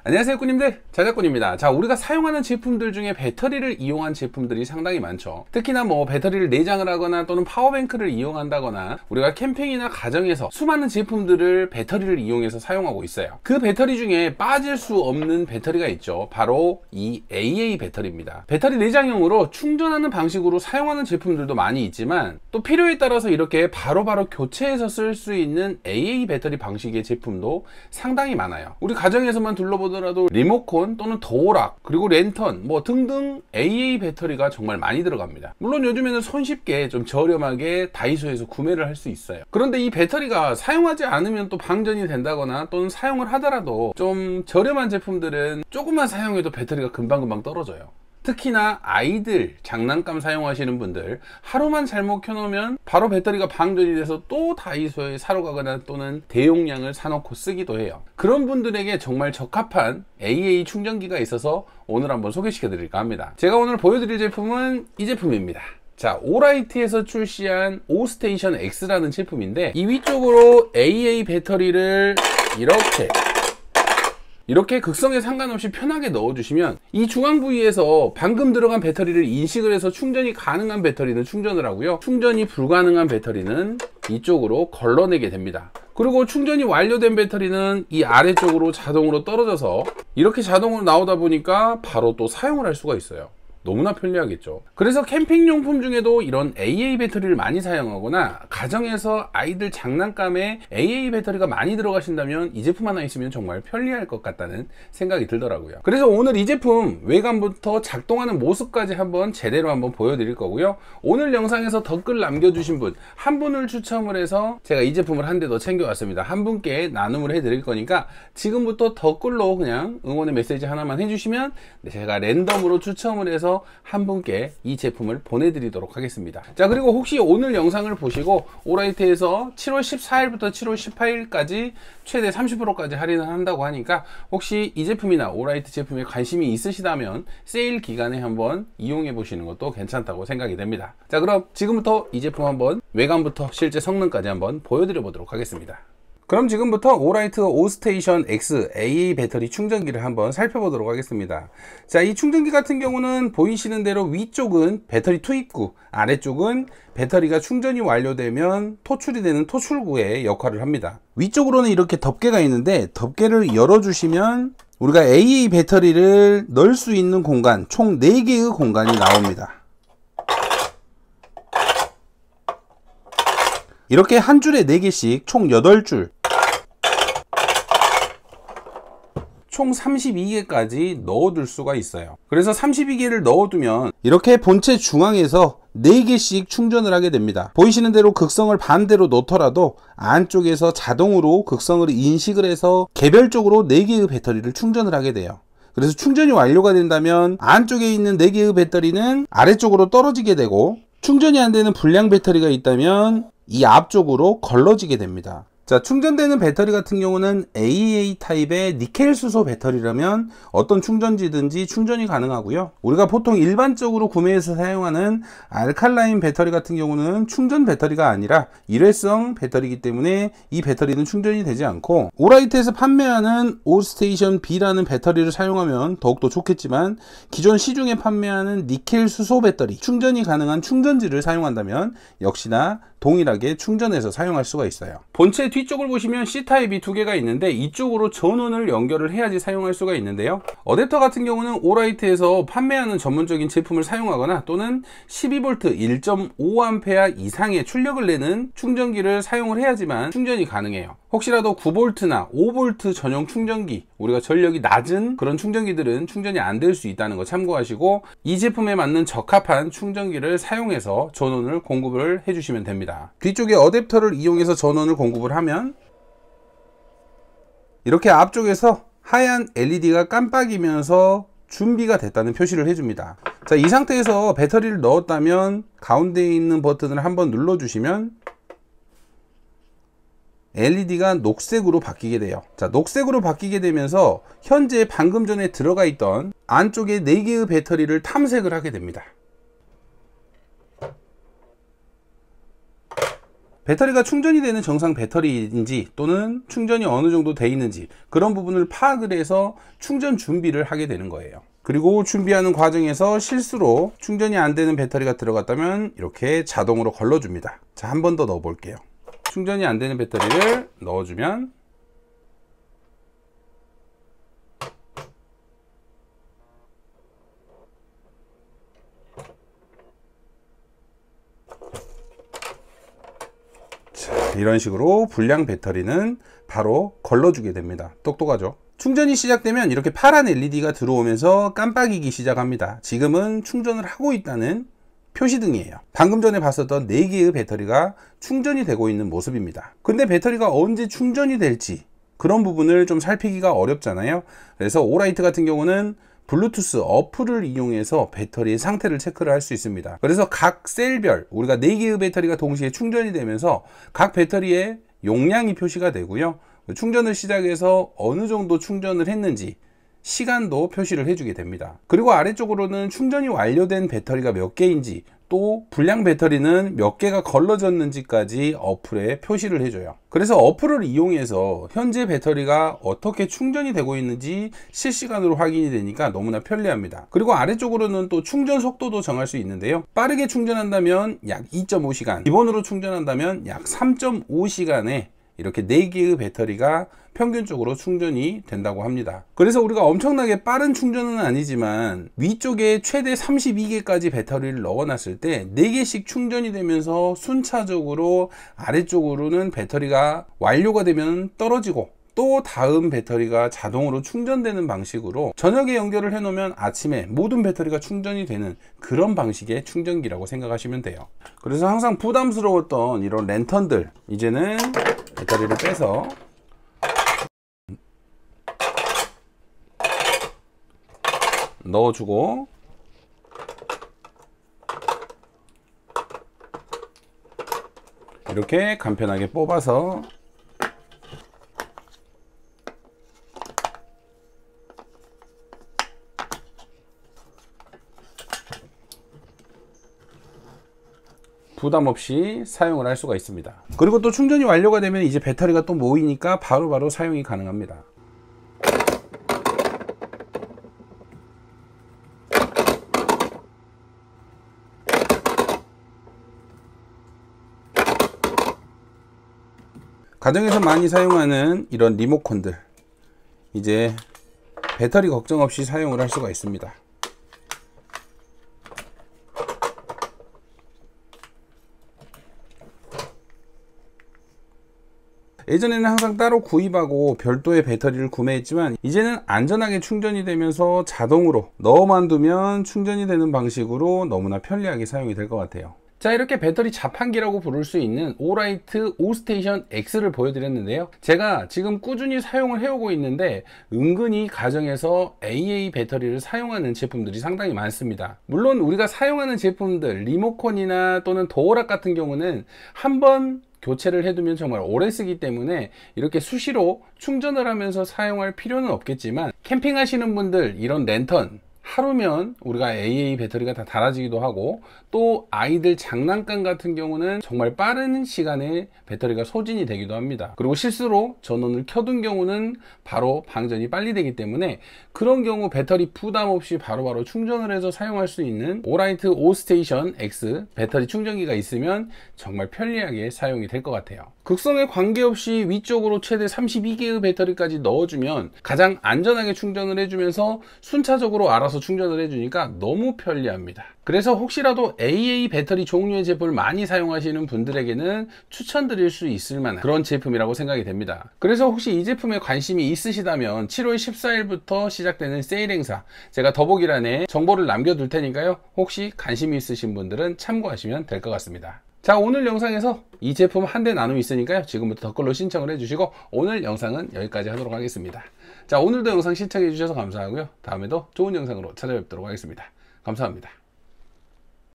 안녕하세요 꾸님들, 자작꾼입니다. 자, 우리가 사용하는 제품들 중에 배터리를 이용한 제품들이 상당히 많죠. 특히나 배터리를 내장을 하거나 또는 파워뱅크를 이용한다거나 우리가 캠핑이나 가정에서 수많은 제품들을 배터리를 이용해서 사용하고 있어요. 그 배터리 중에 빠질 수 없는 배터리가 있죠. 바로 이 AA 배터리입니다. 배터리 내장형으로 충전하는 방식으로 사용하는 제품들도 많이 있지만 또 필요에 따라서 이렇게 바로바로 교체해서 쓸 수 있는 AA 배터리 방식의 제품도 상당히 많아요. 우리 가정에서만 둘러보더라도 리모컨 또는 도어락 그리고 랜턴 등등 AA 배터리가 정말 많이 들어갑니다. 물론 요즘에는 손쉽게 좀 저렴하게 다이소에서 구매를 할 수 있어요. 그런데 이 배터리가 사용하지 않으면 또 방전이 된다거나 또는 사용을 하더라도 좀 저렴한 제품들은 조금만 사용해도 배터리가 금방금방 떨어져요. 특히나 아이들 장난감 사용하시는 분들 하루만 잘못 켜놓으면 바로 배터리가 방전이 돼서 또 다이소에 사러 가거나 또는 대용량을 사놓고 쓰기도 해요. 그런 분들에게 정말 적합한 AA 충전기가 있어서 오늘 한번 소개시켜 드릴까 합니다. 제가 오늘 보여드릴 제품은 이 제품입니다. 자, 오라이트에서 출시한 오스테이션 X라는 제품인데 이 위쪽으로 AA 배터리를 이렇게 극성에 상관없이 편하게 넣어주시면 이 중앙 부위에서 방금 들어간 배터리를 인식을 해서 충전이 가능한 배터리는 충전을 하고요, 충전이 불가능한 배터리는 이쪽으로 걸러내게 됩니다. 그리고 충전이 완료된 배터리는 이 아래쪽으로 자동으로 떨어져서 이렇게 자동으로 나오다 보니까 바로 또 사용을 할 수가 있어요. 너무나 편리하겠죠. 그래서 캠핑용품 중에도 이런 AA 배터리를 많이 사용하거나 가정에서 아이들 장난감에 AA 배터리가 많이 들어가신다면 이 제품 하나 있으면 정말 편리할 것 같다는 생각이 들더라고요. 그래서 오늘 이 제품 외관부터 작동하는 모습까지 제대로 한번 보여드릴 거고요. 오늘 영상에서 댓글 남겨주신 분 한 분을 추첨을 해서 제가 이 제품을 한 대 더 챙겨왔습니다. 한 분께 나눔을 해드릴 거니까 지금부터 댓글로 그냥 응원의 메시지 하나만 해주시면 제가 랜덤으로 추첨을 해서 한 분께 이 제품을 보내드리도록 하겠습니다. 자, 그리고 혹시 오늘 영상을 보시고 오라이트에서 7월 14일부터 7월 18일까지 최대 30%까지 할인을 한다고 하니까 혹시 이 제품이나 오라이트 제품에 관심이 있으시다면 세일 기간에 한번 이용해 보시는 것도 괜찮다고 생각이 됩니다. 자, 그럼 지금부터 이 제품 한번 외관부터 실제 성능까지 한번 보여드려 보도록 하겠습니다. 그럼 지금부터 오라이트 오스테이션 X AA 배터리 충전기를 한번 살펴보도록 하겠습니다. 자, 이 충전기 같은 경우는 보이시는 대로 위쪽은 배터리 투입구, 아래쪽은 배터리가 충전이 완료되면 토출이 되는 토출구의 역할을 합니다. 위쪽으로는 이렇게 덮개가 있는데 덮개를 열어주시면 우리가 AA 배터리를 넣을 수 있는 공간, 총 4개의 공간이 나옵니다. 이렇게 한 줄에 4개씩 총 8줄, 총 32개까지 넣어둘 수가 있어요. 그래서 32개를 넣어두면 이렇게 본체 중앙에서 4개씩 충전을 하게 됩니다. 보이시는 대로 극성을 반대로 놓더라도 안쪽에서 자동으로 극성을 인식을 해서 개별적으로 4개의 배터리를 충전을 하게 돼요. 그래서 충전이 완료가 된다면 안쪽에 있는 4개의 배터리는 아래쪽으로 떨어지게 되고, 충전이 안 되는 불량 배터리가 있다면 이 앞쪽으로 걸러지게 됩니다. 자, 충전되는 배터리 같은 경우는 AA 타입의 니켈 수소 배터리라면 어떤 충전지든지 충전이 가능하고요. 우리가 보통 일반적으로 구매해서 사용하는 알칼라인 배터리 같은 경우는 충전 배터리가 아니라 일회성 배터리이기 때문에 이 배터리는 충전이 되지 않고, 오라이트에서 판매하는 오스테이션 B라는 배터리를 사용하면 더욱더 좋겠지만 기존 시중에 판매하는 니켈 수소 배터리, 충전이 가능한 충전지를 사용한다면 역시나 동일하게 충전해서 사용할 수가 있어요. 본체 뒤쪽을 보시면 C타입이 2개가 있는데 이쪽으로 전원을 연결을 해야지 사용할 수가 있는데요, 어댑터 같은 경우는 오라이트에서 판매하는 전문적인 제품을 사용하거나 또는 12V 1.5A 이상의 출력을 내는 충전기를 사용을 해야지만 충전이 가능해요. 혹시라도 9V나 5V 전용 충전기, 우리가 전력이 낮은 그런 충전기들은 충전이 안 될 수 있다는 거 참고하시고 이 제품에 맞는 적합한 충전기를 사용해서 전원을 공급을 해주시면 됩니다. 뒤쪽에 어댑터를 이용해서 전원을 공급을 하면 이렇게 앞쪽에서 하얀 LED가 깜빡이면서 준비가 됐다는 표시를 해줍니다. 자, 이 상태에서 배터리를 넣었다면 가운데에 있는 버튼을 한번 눌러주시면 LED가 녹색으로 바뀌게 돼요. 자, 녹색으로 바뀌게 되면서 현재 방금 전에 들어가 있던 안쪽에 4개의 배터리를 탐색을 하게 됩니다. 배터리가 충전이 되는 정상 배터리인지 또는 충전이 어느 정도 돼 있는지 그런 부분을 파악을 해서 충전 준비를 하게 되는 거예요. 그리고 준비하는 과정에서 실수로 충전이 안 되는 배터리가 들어갔다면 이렇게 자동으로 걸러줍니다. 자, 한 번 더 넣어 볼게요. 충전이 안 되는 배터리를 넣어주면 이런 식으로 불량 배터리는 바로 걸러주게 됩니다. 똑똑하죠? 충전이 시작되면 이렇게 파란 LED가 들어오면서 깜빡이기 시작합니다. 지금은 충전을 하고 있다는 표시등이에요. 방금 전에 봤었던 4개의 배터리가 충전이 되고 있는 모습입니다. 근데 배터리가 언제 충전이 될지 그런 부분을 좀 살피기가 어렵잖아요. 그래서 오라이트 같은 경우는 블루투스 어플을 이용해서 배터리의 상태를 체크를 할 수 있습니다. 그래서 각 셀별 우리가 4개의 배터리가 동시에 충전이 되면서 각 배터리의 용량이 표시가 되고요. 충전을 시작해서 어느 정도 충전을 했는지 시간도 표시를 해주게 됩니다. 그리고 아래쪽으로는 충전이 완료된 배터리가 몇 개인지 또 불량 배터리는 몇 개가 걸러졌는지까지 어플에 표시를 해줘요. 그래서 어플을 이용해서 현재 배터리가 어떻게 충전이 되고 있는지 실시간으로 확인이 되니까 너무나 편리합니다. 그리고 아래쪽으로는 또 충전 속도도 정할 수 있는데요. 빠르게 충전한다면 약 2.5시간, 기본으로 충전한다면 약 3.5시간에 이렇게 4개의 배터리가 평균적으로 충전이 된다고 합니다. 그래서 우리가 엄청나게 빠른 충전은 아니지만 위쪽에 최대 32개까지 배터리를 넣어 놨을 때 4개씩 충전이 되면서 순차적으로 아래쪽으로는 배터리가 완료가 되면 떨어지고 또 다음 배터리가 자동으로 충전되는 방식으로 저녁에 연결을 해 놓으면 아침에 모든 배터리가 충전이 되는 그런 방식의 충전기라고 생각하시면 돼요. 그래서 항상 부담스러웠던 이런 랜턴들 이제는 배터리를 빼서 넣어주고 이렇게 간편하게 뽑아서 부담 없이 사용을 할 수가 있습니다. 그리고 또 충전이 완료가 되면 이제 배터리가 또 모이니까 바로바로 사용이 가능합니다. 가정에서 많이 사용하는 이런 리모컨들 이제 배터리 걱정 없이 사용을 할 수가 있습니다. 예전에는 항상 따로 구입하고 별도의 배터리를 구매했지만 이제는 안전하게 충전이 되면서 자동으로 넣어만 두면 충전이 되는 방식으로 너무나 편리하게 사용이 될 것 같아요. 자, 이렇게 배터리 자판기라고 부를 수 있는 오라이트 오스테이션 X를 보여드렸는데요. 제가 지금 꾸준히 사용을 해오고 있는데 은근히 가정에서 AA 배터리를 사용하는 제품들이 상당히 많습니다. 물론 우리가 사용하는 제품들 리모컨이나 또는 도어락 같은 경우는 한번 교체를 해두면 정말 오래 쓰기 때문에 이렇게 수시로 충전을 하면서 사용할 필요는 없겠지만 캠핑 하시는 분들 이런 랜턴 하루면 우리가 AA 배터리가 다 닳아지기도 하고 또 아이들 장난감 같은 경우는 정말 빠른 시간에 배터리가 소진이 되기도 합니다. 그리고 실수로 전원을 켜둔 경우는 바로 방전이 빨리 되기 때문에 그런 경우 배터리 부담 없이 바로바로 충전을 해서 사용할 수 있는 오라이트 오스테이션 X 배터리 충전기가 있으면 정말 편리하게 사용이 될 것 같아요. 극성에 관계없이 위쪽으로 최대 32개의 배터리까지 넣어주면 가장 안전하게 충전을 해주면서 순차적으로 알아서 충전을 해주니까 너무 편리합니다. 그래서 혹시라도 AA 배터리 종류의 제품을 많이 사용하시는 분들에게는 추천드릴 수 있을 만한 그런 제품이라고 생각이 됩니다. 그래서 혹시 이 제품에 관심이 있으시다면 7월 14일부터 시작되는 세일 행사 제가 더보기란에 정보를 남겨둘 테니까요. 혹시 관심이 있으신 분들은 참고하시면 될 것 같습니다. 자, 오늘 영상에서 이 제품 한 대 나눔이 있으니까요. 지금부터 댓글로 신청을 해주시고 오늘 영상은 여기까지 하도록 하겠습니다. 자, 오늘도 영상 시청해 주셔서 감사하고요. 다음에도 좋은 영상으로 찾아뵙도록 하겠습니다. 감사합니다.